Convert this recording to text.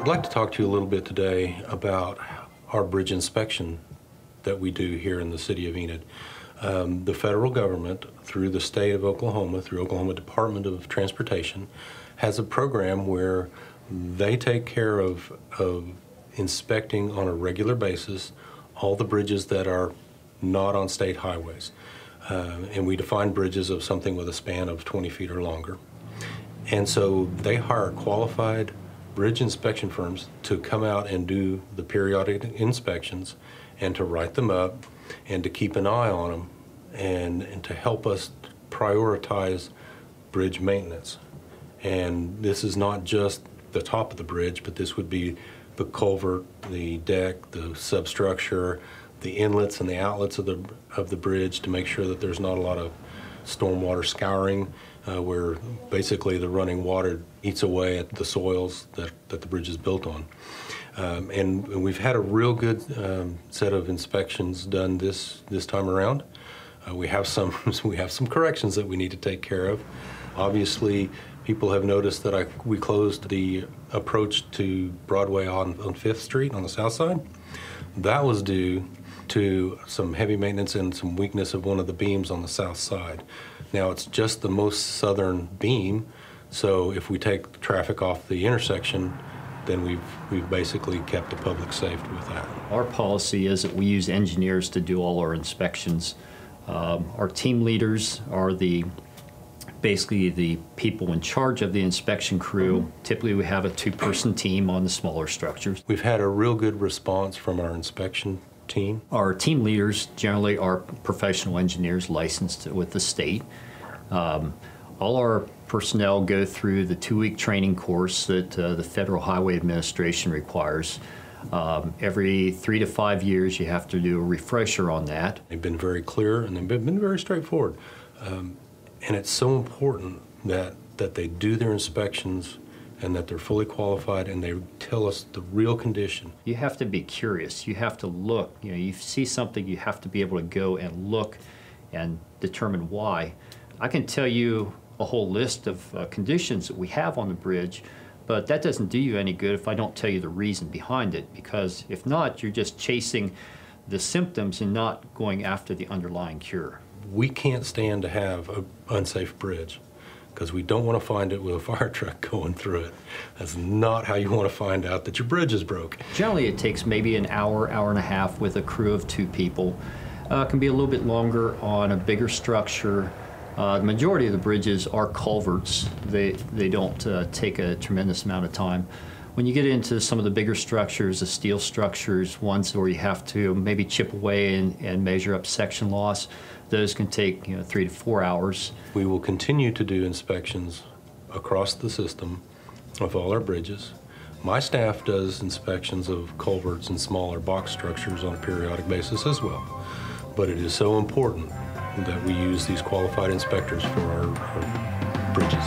I'd like to talk to you a little bit today about our bridge inspection that we do here in the City of Enid. The federal government, through the state of Oklahoma, through Oklahoma Department of Transportation, has a program where they take care of inspecting on a regular basis all the bridges that are not on state highways. And we define bridges of something with a span of 20 feet or longer. And so they hire qualified bridge inspection firms to come out and do the periodic inspections and to write them up and to keep an eye on them and to help us prioritize bridge maintenance. And this is not just the top of the bridge, but this would be the culvert, the deck, the substructure, the inlets and the outlets of the bridge to make sure that there's not a lot of stormwater scouring where basically the running water eats away at the soils that the bridge is built on. And we've had a real good set of inspections done this time around. We have some corrections that we need to take care of. Obviously, people have noticed that we closed the approach to Broadway on 5th Street on the south side. That was due to some heavy maintenance and some weakness of one of the beams on the south side. Now it's just the most southern beam, so if we take traffic off the intersection, then we've basically kept the public safe with that. Our policy is that we use engineers to do all our inspections. Our team leaders are basically the people in charge of the inspection crew. Typically we have a 2-person team on the smaller structures. We've had a real good response from our inspection team. Our team leaders generally are professional engineers licensed with the state. All our personnel go through the 2-week training course that the Federal Highway Administration requires. Every 3 to 5 years you have to do a refresher on that. They've been very clear and they've been very straightforward. And it's so important that they do their inspections and that they're fully qualified and they tell us the real condition. You have to be curious. You have to look. You know, you see something, you have to be able to go and look and determine why. I can tell you a whole list of conditions that we have on the bridge, but that doesn't do you any good if I don't tell you the reason behind it, because if not, you're just chasing the symptoms and not going after the underlying cure. We can't stand to have an unsafe bridge because we don't want to find it with a fire truck going through it. That's not how you want to find out that your bridge is broke. Generally it takes maybe an hour, hour and a half with a crew of 2 people. It can be a little bit longer on a bigger structure. The majority of the bridges are culverts. They don't take a tremendous amount of time. When you get into some of the bigger structures, the steel structures, ones where you have to maybe chip away and measure up section loss, those can take 3 to 4 hours. We will continue to do inspections across the system of all our bridges. My staff does inspections of culverts and smaller box structures on a periodic basis as well. But it is so important that we use these qualified inspectors for our bridges.